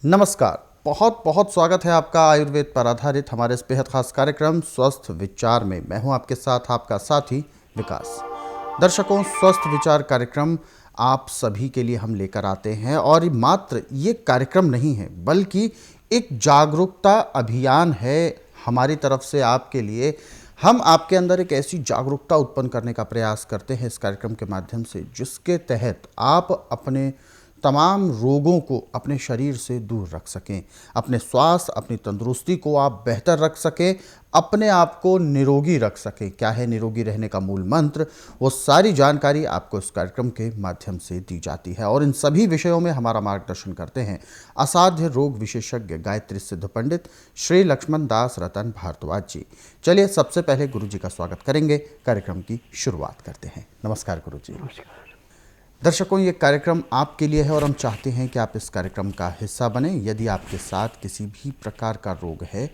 नमस्कार। बहुत बहुत स्वागत है आपका आयुर्वेद पर आधारित हमारे इस बेहद खास कार्यक्रम स्वस्थ विचार में। मैं हूं आपके साथ आपका साथी विकास। दर्शकों, स्वस्थ विचार कार्यक्रम आप सभी के लिए हम लेकर आते हैं और मात्र ये कार्यक्रम नहीं है बल्कि एक जागरूकता अभियान है हमारी तरफ से आपके लिए। हम आपके अंदर एक ऐसी जागरूकता उत्पन्न करने का प्रयास करते हैं इस कार्यक्रम के माध्यम से जिसके तहत आप अपने तमाम रोगों को अपने शरीर से दूर रख सकें, अपने स्वास्थ्य अपनी तंदुरुस्ती को आप बेहतर रख सकें, अपने आप को निरोगी रख सकें। क्या है निरोगी रहने का मूल मंत्र, वो सारी जानकारी आपको इस कार्यक्रम के माध्यम से दी जाती है और इन सभी विषयों में हमारा मार्गदर्शन करते हैं असाध्य रोग विशेषज्ञ गायत्री सिद्ध पंडित श्री लक्ष्मण दास रतन भारद्वाज जी। चलिए सबसे पहले गुरु जी का स्वागत करेंगे, कार्यक्रम की शुरुआत करते हैं। नमस्कार गुरु जी। नमस्कार। दर्शकों, ये कार्यक्रम आपके लिए है और हम चाहते हैं कि आप इस कार्यक्रम का हिस्सा बने। यदि आपके साथ किसी भी प्रकार का रोग है,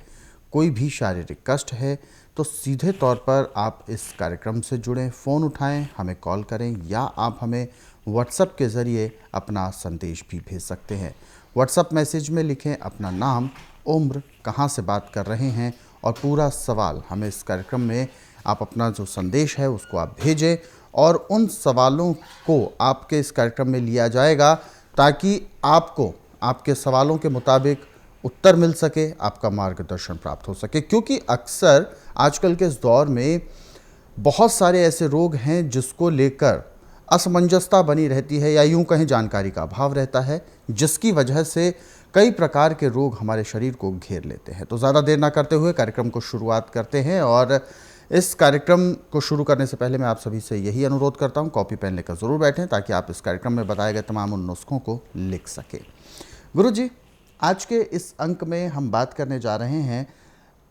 कोई भी शारीरिक कष्ट है, तो सीधे तौर पर आप इस कार्यक्रम से जुड़ें, फ़ोन उठाएं, हमें कॉल करें या आप हमें व्हाट्सएप के ज़रिए अपना संदेश भी भेज सकते हैं। व्हाट्सएप मैसेज में लिखें अपना नाम, उम्र, कहाँ से बात कर रहे हैं और पूरा सवाल हमें इस कार्यक्रम में आप अपना जो संदेश है उसको आप भेजें और उन सवालों को आपके इस कार्यक्रम में लिया जाएगा ताकि आपको आपके सवालों के मुताबिक उत्तर मिल सके, आपका मार्गदर्शन प्राप्त हो सके। क्योंकि अक्सर आजकल के इस दौर में बहुत सारे ऐसे रोग हैं जिसको लेकर असमंजसता बनी रहती है या यूं कहें जानकारी का अभाव रहता है, जिसकी वजह से कई प्रकार के रोग हमारे शरीर को घेर लेते हैं। तो ज़्यादा देर ना करते हुए कार्यक्रम को शुरुआत करते हैं और इस कार्यक्रम को शुरू करने से पहले मैं आप सभी से यही अनुरोध करता हूं, कॉपी पेन लेकर ज़रूर बैठें ताकि आप इस कार्यक्रम में बताए गए तमाम उन नुस्खों को लिख सकें। गुरु जी, आज के इस अंक में हम बात करने जा रहे हैं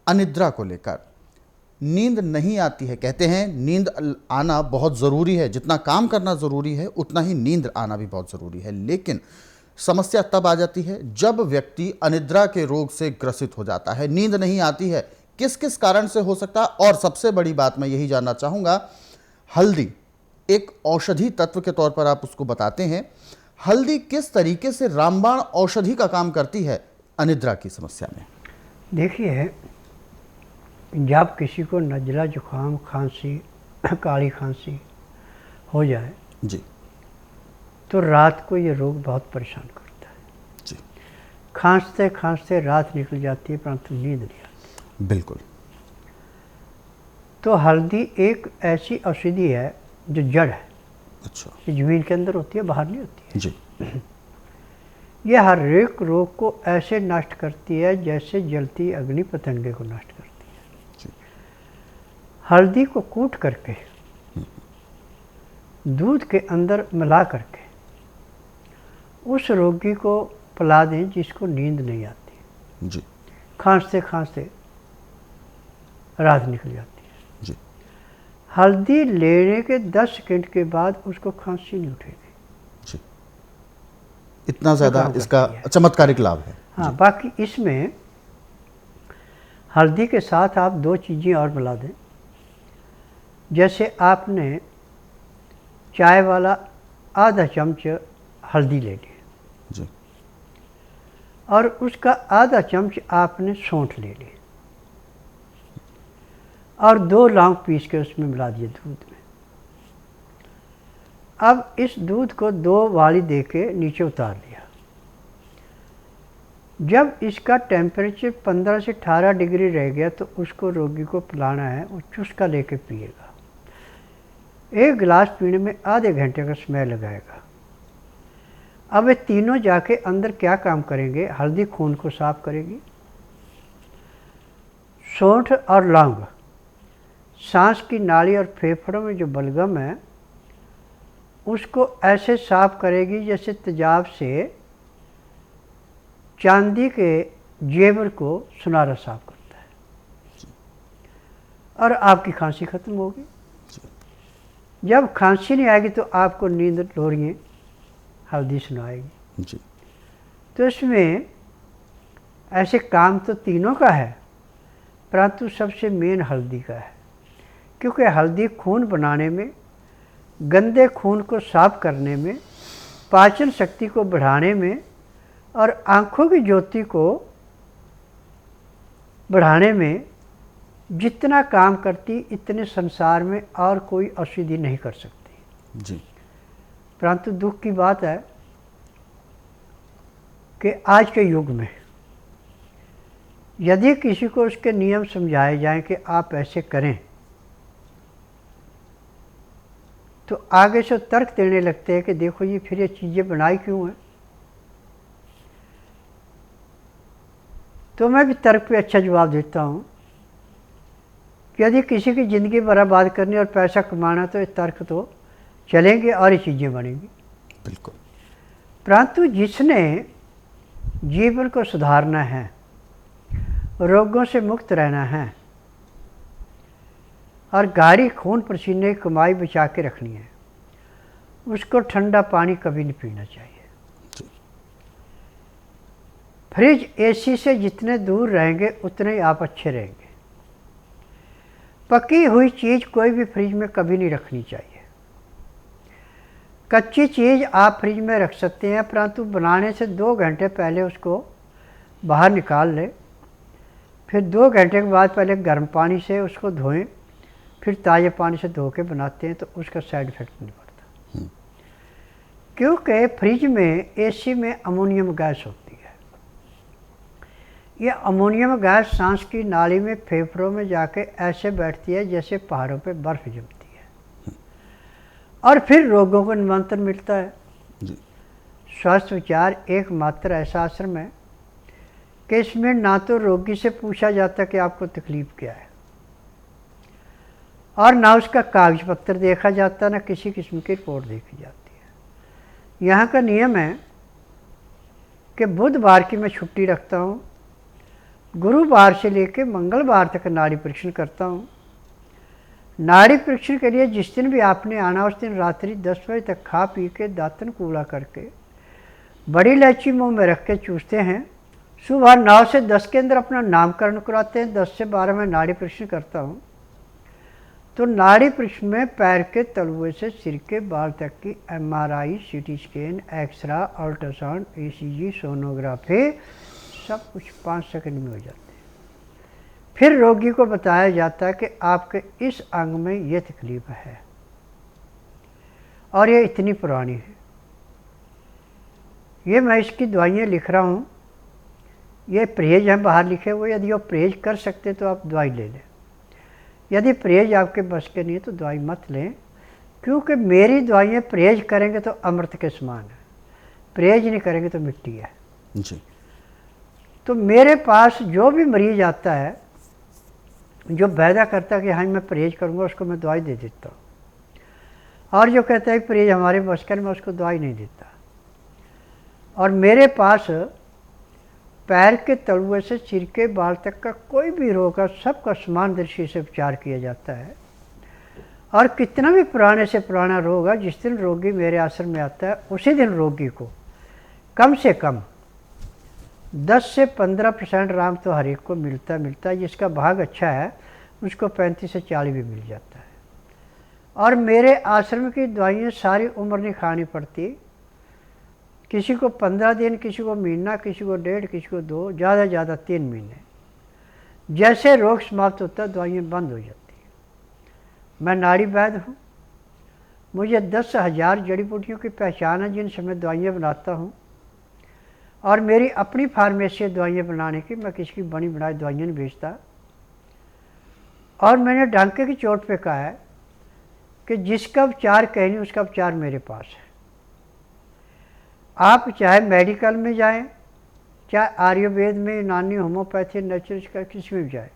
अनिद्रा को लेकर। नींद नहीं आती है, कहते हैं नींद आना बहुत ज़रूरी है, जितना काम करना ज़रूरी है उतना ही नींद आना भी बहुत ज़रूरी है। लेकिन समस्या तब आ जाती है जब व्यक्ति अनिद्रा के रोग से ग्रसित हो जाता है, नींद नहीं आती है। किस किस कारण से हो सकता है? और सबसे बड़ी बात मैं यही जानना चाहूँगा, हल्दी एक औषधि तत्व के तौर पर आप उसको बताते हैं, हल्दी किस तरीके से रामबाण औषधि का काम करती है अनिद्रा की समस्या में? देखिए, जब किसी को नज़ला, जुकाम, खांसी, काली खांसी हो जाए जी तो रात को ये रोग बहुत परेशान करता है जी। खांसते खांसते रात निकल जाती है परंतु नींद नहीं आती। बिल्कुल। तो हल्दी एक ऐसी औषधि है जो जड़ है, अच्छा ये ज़मीन के अंदर होती है, बाहर नहीं होती है। जी। ये हर एक रोग को ऐसे नष्ट करती है जैसे जलती अग्नि पतंगे को नष्ट करती है। जी। हल्दी को कूट करके दूध के अंदर मिला करके उस रोगी को पिला दें जिसको नींद नहीं आती, जी खांसते खांसते रात निकल जाती है। जी। हल्दी लेने के 10 सेकंड के बाद उसको खांसी नहीं उठेगी। जी। इतना ज़्यादा काम इसका करती है। चमत्कारिक लाभ है। हाँ, बाकी इसमें हल्दी के साथ आप 2 चीज़ें और मिला दें। जैसे आपने चाय वाला आधा चम्मच हल्दी ले ली जी और उसका आधा चम्मच आपने सौंठ ले ली और 2 लौंग पीस के उसमें मिला दिए दूध में। अब इस दूध को 2 वाली दे के नीचे उतार लिया। जब इसका टेम्परेचर 15 से 18 डिग्री रह गया तो उसको रोगी को पिलाना है, वो चुस्का लेके पिएगा। 1 गिलास पीने में आधे घंटे का समय लगाएगा। अब ये तीनों जाके अंदर क्या काम करेंगे? हल्दी खून को साफ करेगी, सौंठ और लौंग सांस की नाली और फेफड़ों में जो बलगम है उसको ऐसे साफ करेगी जैसे तेजाब से चांदी के जेवर को सुनारा साफ करता है और आपकी खांसी खत्म होगी। जब खांसी नहीं आएगी तो आपको नींद लोरियाँ हल्दी सुनाएगी। जी। तो इसमें ऐसे काम तो तीनों का है परंतु सबसे मेन हल्दी का है, क्योंकि हल्दी खून बनाने में, गंदे खून को साफ करने में, पाचन शक्ति को बढ़ाने में और आँखों की ज्योति को बढ़ाने में जितना काम करती इतने संसार में और कोई औषधि नहीं कर सकती जी। परंतु दुख की बात है कि आज के युग में यदि किसी को उसके नियम समझाए जाएं कि आप ऐसे करें, तो आगे से तर्क देने लगते हैं कि देखो ये फिर ये चीज़ें बनाई क्यों हैं। तो मैं भी तर्क पे अच्छा जवाब देता हूँ कि यदि किसी की ज़िंदगी बर्बाद करनी और पैसा कमाना तो ये तर्क तो चलेंगे और ये चीज़ें बनेंगी। बिल्कुल। परंतु जिसने जीवन को सुधारना है, रोगों से मुक्त रहना है और गाढ़ी खून पसीने की कमाई बचा के रखनी है, उसको ठंडा पानी कभी नहीं पीना चाहिए। फ्रिज एसी से जितने दूर रहेंगे उतने ही आप अच्छे रहेंगे। पकी हुई चीज़ कोई भी फ्रिज में कभी नहीं रखनी चाहिए। कच्ची चीज़ आप फ्रिज में रख सकते हैं, परंतु बनाने से 2 घंटे पहले उसको बाहर निकाल लें। फिर 2 घंटे के बाद पहले गर्म पानी से उसको धोएं, फिर ताज़े पानी से धो के बनाते हैं तो उसका साइड इफ़ेक्ट नहीं पड़ता। क्योंकि फ्रिज में, एसी में अमोनियम गैस होती है। ये अमोनियम गैस सांस की नाली में, फेफड़ों में जाके ऐसे बैठती है जैसे पहाड़ों पे बर्फ़ जमती है और फिर रोगों को निमंत्रण मिलता है। स्वास्थ्य विचार एकमात्र ऐसा आश्रम है कि इसमें ना तो रोगी से पूछा जाता कि आपको तकलीफ़ क्या है और ना उसका कागज पत्र देखा जाता, ना किसी किस्म की रिपोर्ट देखी जाती है। यहाँ का नियम है कि बुधवार की मैं छुट्टी रखता हूँ, गुरुवार से लेकर मंगलवार तक नाड़ी परीक्षण करता हूँ। नाड़ी परीक्षण के लिए जिस दिन भी आपने आना उस दिन रात्रि 10 बजे तक खा पी के दातन कूड़ा करके बड़ी इलायची मुंह में रख के चूसते हैं। सुबह 9 से 10 के अंदर अपना नामकरण कराते हैं। 10 से 12 में नाड़ी परीक्षण करता हूँ। तो नाड़ी परीक्षण में पैर के तलुए से सिर के बाल तक की MRI, CT scan, x-ray, ultrasound, ECG, sonography सब कुछ 5 सेकंड में हो जाते हैं। फिर रोगी को बताया जाता है कि आपके इस अंग में ये तकलीफ है और ये इतनी पुरानी है। ये मैं इसकी दवाइयाँ लिख रहा हूँ, ये परहेज हैं बाहर लिखे हुए। यदि आप परहेज कर सकते तो आप दवाई ले लें, यदि परहेज आपके बस के नहीं है तो दवाई मत लें, क्योंकि मेरी दवाइयाँ परहेज करेंगे तो अमृत के समान है, परहेज नहीं करेंगे तो मिट्टी है जी। तो मेरे पास जो भी मरीज आता है जो वायदा करता है कि हाँ मैं परहेज करूँगा, उसको मैं दवाई दे देता हूँ, और जो कहता है परहेज हमारे बस का, मैं उसको दवाई नहीं देता। और मेरे पास पैर के तलुए से सिर के बाल तक का कोई भी रोग है, सबका समान दृष्टि से उपचार किया जाता है। और कितना भी पुराने से पुराना रोग है, जिस दिन रोगी मेरे आश्रम में आता है उसी दिन रोगी को कम से कम 10 से 15% आराम तो हर एक को मिलता है। जिसका भाग अच्छा है उसको 35 से 40 भी मिल जाता है। और मेरे आश्रम की दवाइयाँ सारी उम्र नहीं खानी पड़ती। किसी को 15 दिन, किसी को महीना, किसी को 1.5, किसी को 2, ज़्यादा ज़्यादा 3 महीने। जैसे रोग समाप्त होता है दवाइयाँ बंद हो जाती हैं। मैं नाड़ी वैद्य हूँ, मुझे 10,000 जड़ी बूटियों की पहचान है जिनसे मैं दवाइयाँ बनाता हूँ। और मेरी अपनी फार्मेसी दवाइयाँ बनाने की, मैं किसी की बनी बनाई दवाइयाँ नहीं बेचता। और मैंने डंके की चोट पे कहा है कि जिसका उपचार कहीं नहीं उसका उपचार मेरे पास है। आप चाहे मेडिकल में जाएं, चाहे आयुर्वेद में, यूनानी, होम्योपैथी, नेचुरल का किसी में भी जाए,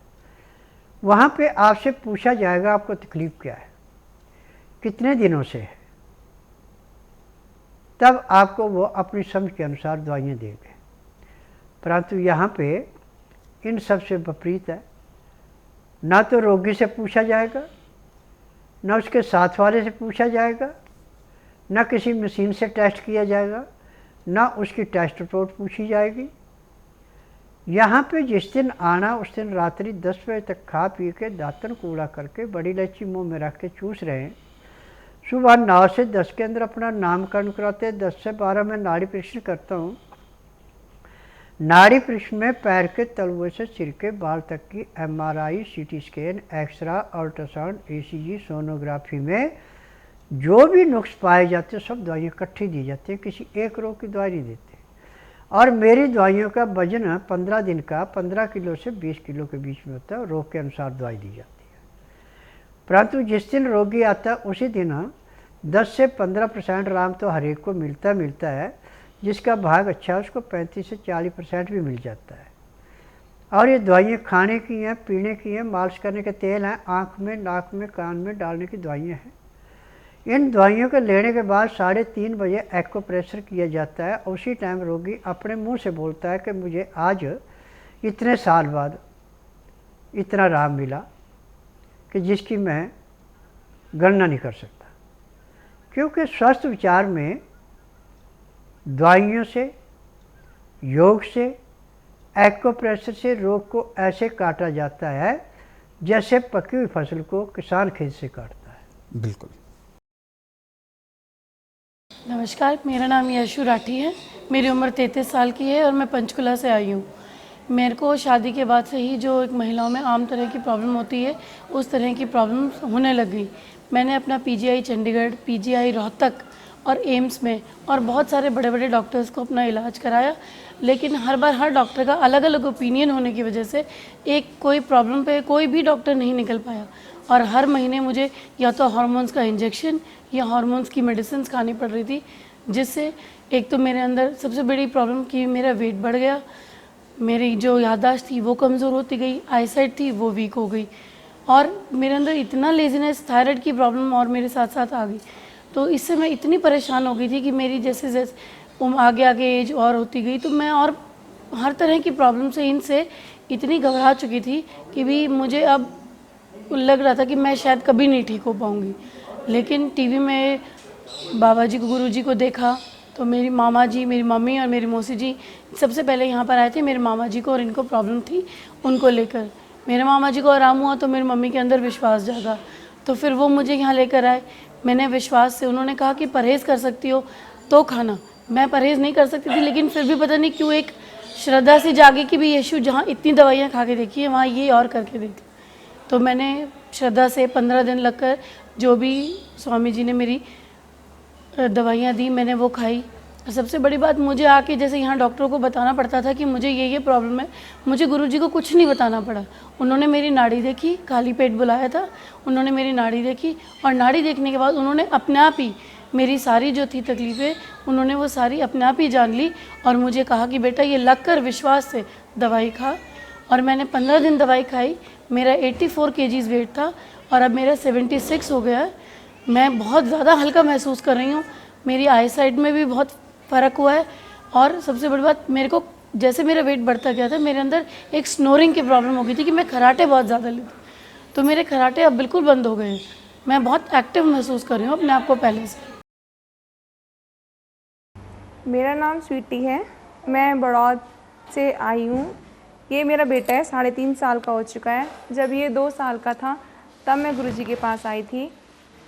वहाँ पे आपसे पूछा जाएगा आपको तकलीफ़ क्या है, कितने दिनों से है, तब आपको वो अपनी समझ के अनुसार दवाइयाँ देंगे। परंतु यहाँ पे इन सब से विपरीत है। ना तो रोगी से पूछा जाएगा, ना उसके साथ वाले से पूछा जाएगा, ना किसी मशीन से टेस्ट किया जाएगा, ना उसकी टेस्ट रिपोर्ट पूछी जाएगी। यहाँ पे जिस दिन आना उस दिन रात्रि 10 बजे तक खा पी के दातन कूड़ा करके बड़ी इलायची मुँह में रख के चूस रहे हैं। सुबह 9 से 10 के अंदर अपना नामकरण कराते हैं। 10 से 12 में नाड़ी परीक्षण करता हूँ। नाड़ी पृष्ठ में पैर के तलुए से सिर के बाल तक की MRI, CT scan, x-ray, ultrasound, ECG, sonography में जो भी नुक्स पाए जाते सब दवाइयाँ इकट्ठी दी जाती हैं, किसी एक रोग की दवाई नहीं देते। और मेरी दवाइयों का वजन 15 दिन का 15 किलो से 20 किलो के बीच में होता है, रोग के अनुसार दवाई दी जाती है। परंतु जिस दिन रोगी आता है उसी दिन 10 से 15% आराम तो हर एक को मिलता है, जिसका भाग अच्छा है उसको 35 से 40% भी मिल जाता है। और ये दवाइयाँ खाने की हैं, पीने की हैं, मालिश करने के तेल हैं, आँख में, नाक में, कान में डालने की दवाइयाँ हैं। इन दवाइयों को लेने के बाद 3:30 बजे एक्यूप्रेशर किया जाता है। उसी टाइम रोगी अपने मुंह से बोलता है कि मुझे आज इतने साल बाद इतना आराम मिला कि जिसकी मैं गणना नहीं कर सकता। क्योंकि स्वस्थ विचार में दवाइयों से, योग से, एक्यूप्रेशर से रोग को ऐसे काटा जाता है जैसे पकी हुई फसल को किसान खेत से काटता है। बिल्कुल। नमस्कार, मेरा नाम यशु राठी है। मेरी उम्र 33 साल की है और मैं पंचकुला से आई हूँ। मेरे को शादी के बाद से ही जो एक महिलाओं में आम तरह की प्रॉब्लम होती है उस तरह की प्रॉब्लम होने लग गई। मैंने अपना पीजीआई चंडीगढ़, पीजीआई रोहतक और एम्स में और बहुत सारे बड़े बड़े डॉक्टर्स को अपना इलाज कराया, लेकिन हर बार हर डॉक्टर का अलग अलग ओपिनियन होने की वजह से एक कोई प्रॉब्लम पे कोई भी डॉक्टर नहीं निकल पाया। और हर महीने मुझे या तो हार्मोन्स का इंजेक्शन या हार्मोन्स की मेडिसिन खानी पड़ रही थी, जिससे एक तो मेरे अंदर सबसे बड़ी प्रॉब्लम कि मेरा वेट बढ़ गया, मेरी जो याददाश्त थी वो कमज़ोर होती गई, आईसाइट थी वो वीक हो गई, और मेरे अंदर इतना लेजीनेस, थायराइड की प्रॉब्लम और मेरे साथ साथ आ गई। तो इससे मैं इतनी परेशान हो गई थी कि मेरी जैसे जैसे आगे आगे एज और होती गई तो मैं और हर तरह की प्रॉब्लम से इनसे इतनी घबरा चुकी थी कि भी मुझे अब लग रहा था कि मैं शायद कभी नहीं ठीक हो पाऊँगी। लेकिन टीवी में बाबा जी को, गुरु जी को देखा तो मेरी मामा जी, मेरी मम्मी और मेरी मौसी जी सबसे पहले यहाँ पर आए थे मेरे मामा जी को, और इनको प्रॉब्लम थी उनको लेकर। मेरे मामा जी को आराम हुआ तो मेरी मम्मी के अंदर विश्वास जागा, तो फिर वो मुझे यहाँ लेकर आए। मैंने विश्वास से, उन्होंने कहा कि परहेज़ कर सकती हो तो खाना। मैं परहेज़ नहीं कर सकती थी, लेकिन फिर भी पता नहीं क्यों एक श्रद्धा से जागी कि भी यीशु जहाँ इतनी दवाइयाँ खा के देखी है वहाँ ये और करके देख। तो मैंने श्रद्धा से 15 दिन लगकर जो भी स्वामी जी ने मेरी दवाइयाँ दी मैंने वो खाई। सबसे बड़ी बात, मुझे आके जैसे यहाँ डॉक्टरों को बताना पड़ता था कि मुझे ये प्रॉब्लम है, मुझे गुरुजी को कुछ नहीं बताना पड़ा। उन्होंने मेरी नाड़ी देखी, खाली पेट बुलाया था, उन्होंने मेरी नाड़ी देखी और नाड़ी देखने के बाद उन्होंने अपने आप ही मेरी सारी जो थी तकलीफ़ें उन्होंने वो सारी अपने आप ही जान ली और मुझे कहा कि बेटा ये लग कर विश्वास से दवाई खा। और मैंने 15 दिन दवाई खाई। मेरा 84 kgs वेट था और अब मेरा 76 हो गया है। मैं बहुत ज़्यादा हल्का महसूस कर रही हूँ। मेरी आई साइड में भी बहुत फ़र्क हुआ है और सबसे बड़ी बात, मेरे को जैसे मेरा वेट बढ़ता गया था मेरे अंदर एक स्नोरिंग की प्रॉब्लम हो गई थी कि मैं खराटे बहुत ज़्यादा लेती, तो मेरे खराटे अब बिल्कुल बंद हो गए हैं। मैं बहुत एक्टिव महसूस कर रही हूँ अपने आप को पहले से। मेरा नाम स्वीटी है, मैं बड़ौद से आई हूँ। ये मेरा बेटा है, 3.5 साल का हो चुका है। जब ये 2 साल का था तब मैं गुरुजी के पास आई थी।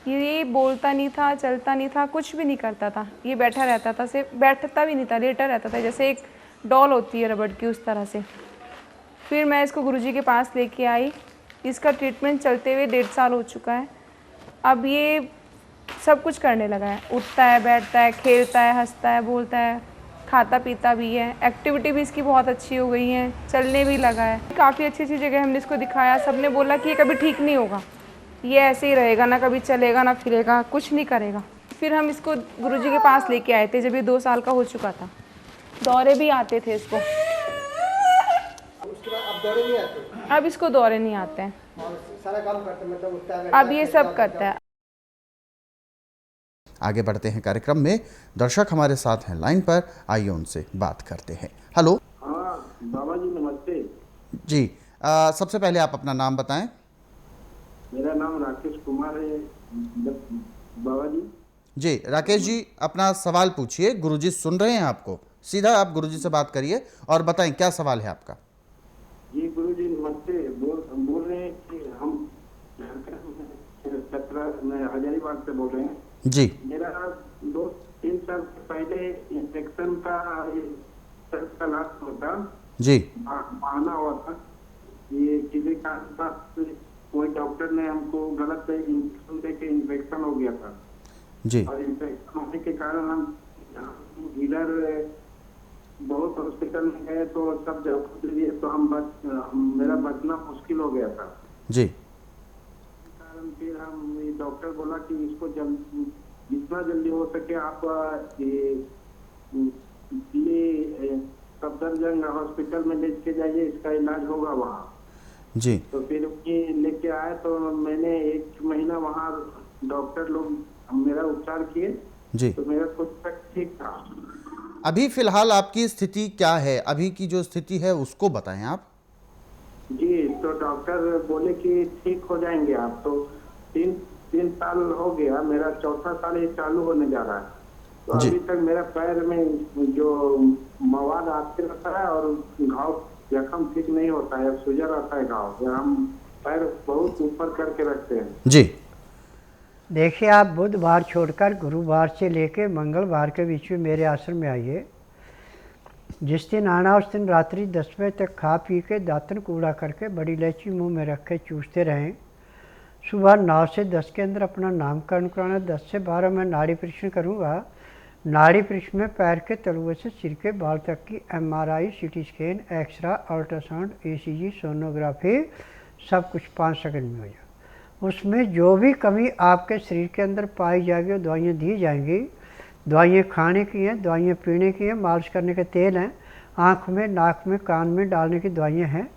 ये बोलता नहीं था, चलता नहीं था, कुछ भी नहीं करता था। ये बैठा रहता था, सिर्फ बैठता भी नहीं था, लेटा रहता था, जैसे एक डॉल होती है रबड़ की, उस तरह से। फिर मैं इसको गुरुजी के पास लेके आई। इसका ट्रीटमेंट चलते हुए 1.5 साल हो चुका है। अब ये सब कुछ करने लगा है, उठता है, बैठता है, खेलता है, हंसता है, बोलता है, खाता पीता भी है। एक्टिविटी भी इसकी बहुत अच्छी हो गई है, चलने भी लगा है। काफ़ी अच्छी अच्छी जगह हमने इसको दिखाया, सबने बोला कि ये कभी ठीक नहीं होगा, ये ऐसे ही रहेगा, ना कभी चलेगा ना फिरेगा, कुछ नहीं करेगा। फिर हम इसको गुरुजी के पास लेके आए थे जब ये 2 साल का हो चुका था। दौरे भी आते थे इसको। उसके बाद अब दौरे नहीं आते? अब इसको दौरे नहीं आते हैं, सारा काम करते, मतलब उठता है, अब ये सब करता है। आगे बढ़ते हैं कार्यक्रम में। दर्शक हमारे साथ हैं लाइन पर, आइए उनसे बात करते हैं। हेलो। हाँ बाबा जी नमस्ते। जी, सबसे पहले आप अपना नाम बताएं। मेरा नाम राकेश कुमार है बाबा जी। जी राकेश जी, अपना सवाल पूछिए, गुरुजी सुन रहे हैं आपको। सीधा आप गुरुजी से बात करिए और बताएं क्या सवाल है आपका। जी गुरुजी नमस्ते। बोल रहे हैं कि हम 17 हजारीबाग से बोल रहे हैं। जी। मेरा 2-3 साल पहले इंफेक्शन का का लास्ट होता जी बहाना हुआ था। ये किसी के पास कोई डॉक्टर ने हमको गलत इंजेक्शन दे के इन्फेक्शन हो गया था जी और इन्फेक्शन होने के कारण हम इधर बहुत हॉस्पिटल में गए तो सब जगह लिए तो मेरा बचना मुश्किल हो गया था। जी कारण फिर हम ये डॉक्टर बोला कि इसको जितना जल्दी हो सके आप ये सफदरजंग हॉस्पिटल में लेके जाइए, इसका इलाज होगा वहाँ। जी तो फिर ये लेके आए तो मैंने 1 महीना वहाँ डॉक्टर लोग मेरा उपचार किए जी। तो मेरा कुछ तक ठीक था। अभी फिलहाल आपकी स्थिति क्या है? अभी की जो स्थिति है उसको बताएं आप। जी, तो डॉक्टर बोले कि ठीक हो जाएंगे आप। तो 3 साल हो गया, मेरा 4था साल ये चालू होने जा रहा है। तो जी। अभी तक मेरा पैर में जो मवाद आते रहता है और घाव जख्म ठीक नहीं होता है, सूजा रहता है घाव। हम पैर बहुत ऊपर करके रखते हैं। जी देखिए, आप बुधवार छोड़कर गुरुवार से लेके मंगलवार के बीच में मेरे आश्रम में आइए। जिस दिन आना उस दिन रात्रि 10 बजे तक खा पी के दातन कूड़ा करके बड़ी इलायची मुंह में रख के चूसते रहें। सुबह 9 से 10 के अंदर अपना नामकरण कराना। 10 से 12 मैं नाड़ी परीक्षण करूँगा। नाड़ी परीक्षण में पैर के तलुए से सिर के बाल तक की MRI, CT scan, x-ray, ultrasound, ECG, sonography सब कुछ 5 सेकंड में हो जाए। उसमें जो भी कमी आपके शरीर के अंदर पाई जाएगी वो दवाइयाँ दी जाएंगी। दवाइयाँ खाने की हैं, दवाइयाँ पीने की हैं, मालिश करने के तेल हैं, आँख में, नाक में, कान में डालने की दवाइयाँ हैं।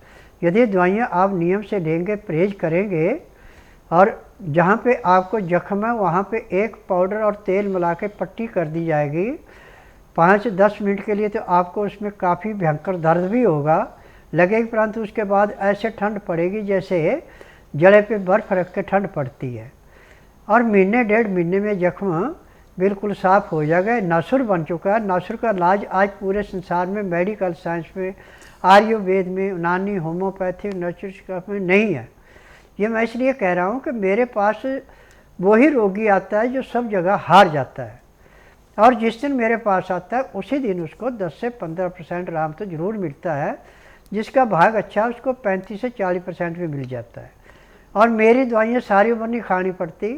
यदि दवाइयाँ आप नियम से लेंगे, परहेज करेंगे और जहाँ पे आपको जख्म है वहाँ पे एक पाउडर और तेल मिला के पट्टी कर दी जाएगी 5 से 10 मिनट के लिए, तो आपको उसमें काफ़ी भयंकर दर्द भी होगा लगेगी, परंतु उसके बाद ऐसे ठंड पड़ेगी जैसे जड़े पे बर्फ़ रख के ठंड पड़ती है। और महीने 1.5 महीने में जख्म बिल्कुल साफ़ हो जाएगा। नासुर बन चुका है। नासुर का इलाज आज पूरे संसार में मेडिकल साइंस में, आयुर्वेद में, यूनानी, होम्योपैथिक, नेचुरोपैथ में नहीं है। ये मैं इसलिए कह रहा हूँ कि मेरे पास वही रोगी आता है जो सब जगह हार जाता है, और जिस दिन मेरे पास आता है उसी दिन उसको 10 से 15% आराम तो ज़रूर मिलता है। जिसका भाग अच्छा है उसको 35 से 40% भी मिल जाता है। और मेरी दवाइयाँ सारी उम्र नहीं खानी पड़ती।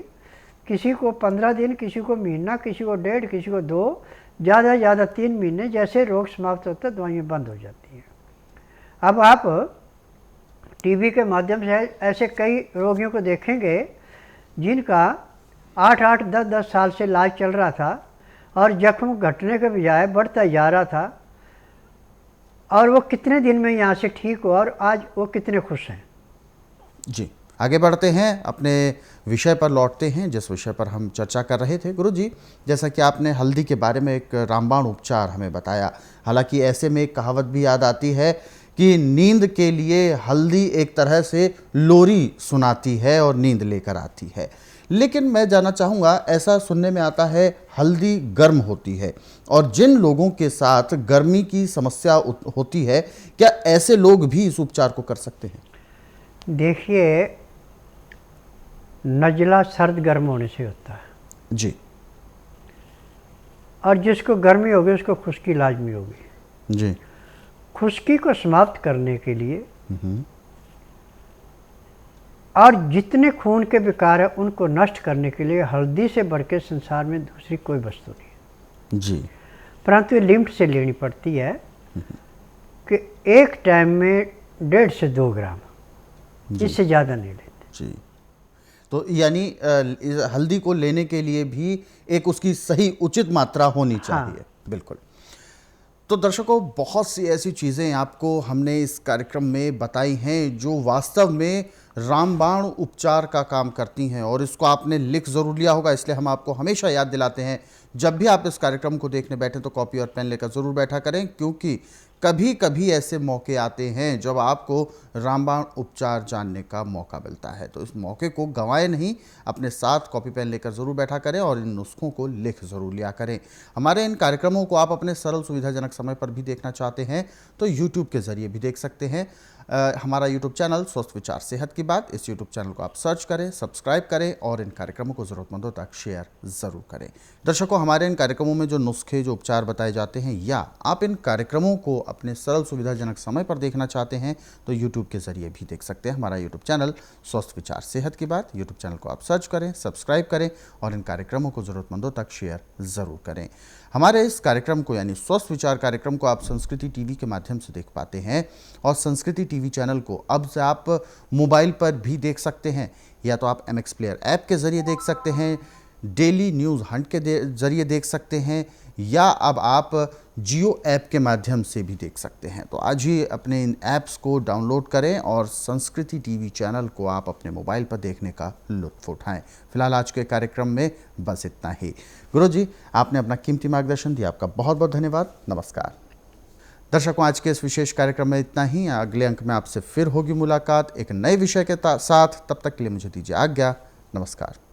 किसी को 15 दिन, किसी को महीना, किसी को 1.5, किसी को 2, ज़्यादा से ज़्यादा 3 महीने। जैसे रोग समाप्त होता है दवाइयाँ बंद हो जाती हैं। अब आप टीवी के माध्यम से ऐसे कई रोगियों को देखेंगे जिनका 8-8, 10-10 साल से इलाज चल रहा था और जख्म घटने के बजाय बढ़ता जा रहा था, और वो कितने दिन में यहाँ से ठीक हुआ और आज वो कितने खुश हैं। जी, आगे बढ़ते हैं, अपने विषय पर लौटते हैं जिस विषय पर हम चर्चा कर रहे थे। गुरुजी, जैसा कि आपने हल्दी के बारे में एक रामबाण उपचार हमें बताया, हालांकि ऐसे में एक कहावत भी याद आती है कि नींद के लिए हल्दी एक तरह से लोरी सुनाती है और नींद लेकर आती है। लेकिन मैं जानना चाहूँगा, ऐसा सुनने में आता है हल्दी गर्म होती है, और जिन लोगों के साथ गर्मी की समस्या होती है, क्या ऐसे लोग भी इस उपचार को कर सकते हैं? देखिए, नज़ला सर्द गर्म होने से होता है जी, और जिसको गर्मी होगी उसको खुश्की लाजमी होगी। जी, खुश्की को समाप्त करने के लिए और जितने खून के विकार है उनको नष्ट करने के लिए हल्दी से बढ़ के संसार में दूसरी कोई वस्तु नहीं है जी, परंतु ये लिमिट से लेनी पड़ती है कि एक टाइम में 1.5 से 2 ग्राम, इससे ज़्यादा नहीं लेते। जी। तो यानी इस हल्दी को लेने के लिए भी एक उसकी सही उचित मात्रा होनी चाहिए। हाँ। बिल्कुल। तो दर्शकों, बहुत सी ऐसी चीज़ें आपको हमने इस कार्यक्रम में बताई हैं जो वास्तव में रामबाण उपचार का काम करती हैं, और इसको आपने लिख ज़रूर लिया होगा, इसलिए हम आपको हमेशा याद दिलाते हैं जब भी आप इस कार्यक्रम को देखने बैठें तो कॉपी और पेन लेकर ज़रूर बैठा करें, क्योंकि कभी कभी ऐसे मौके आते हैं जब आपको रामबाण उपचार जानने का मौका मिलता है। तो इस मौके को गंवाएं नहीं, अपने साथ कॉपी पेन लेकर ज़रूर बैठा करें और इन नुस्खों को लिख ज़रूर लिया करें। हमारे इन कार्यक्रमों को आप अपने सरल सुविधाजनक समय पर भी देखना चाहते हैं तो YouTube के ज़रिए भी देख सकते हैं। हमारा यूट्यूब चैनल स्वस्थ विचार सेहत की बात, इस यूट्यूब चैनल को आप सर्च करें, सब्सक्राइब करें और इन कार्यक्रमों को ज़रूरतमंदों तक शेयर ज़रूर करें। दर्शकों, हमारे इन कार्यक्रमों में जो नुस्खे, जो उपचार बताए जाते हैं, या आप इन कार्यक्रमों को अपने सरल सुविधाजनक समय पर देखना चाहते हैं तो यूट्यूब के ज़रिए भी देख सकते हैं। हमारा यूट्यूब चैनल स्वस्थ विचार सेहत की बात, यूट्यूब चैनल को आप सर्च करें, सब्सक्राइब करें और इन कार्यक्रमों को ज़रूरतमंदों तक शेयर ज़रूर करें। हमारे इस कार्यक्रम को यानी स्वस्थ विचार कार्यक्रम को आप संस्कृति टीवी के माध्यम से देख पाते हैं और संस्कृति टीवी चैनल को अब से आप मोबाइल पर भी देख सकते हैं, या तो आप MX प्लेयर ऐप के ज़रिए देख सकते हैं, डेली न्यूज़ हंट के ज़रिए देख सकते हैं, या अब आप जियो ऐप के माध्यम से भी देख सकते हैं। तो आज ही अपने इन ऐप्स को डाउनलोड करें और संस्कृति टीवी चैनल को आप अपने मोबाइल पर देखने का लुत्फ़ उठाएं। फिलहाल आज के कार्यक्रम में बस इतना ही। गुरुजी, आपने अपना कीमती मार्गदर्शन दिया, आपका बहुत बहुत धन्यवाद। नमस्कार। दर्शकों, आज के इस विशेष कार्यक्रम में इतना ही। अगले अंक में आपसे फिर होगी मुलाकात एक नए विषय के साथ। तब तक के लिए मुझे दीजिए आज्ञा। नमस्कार।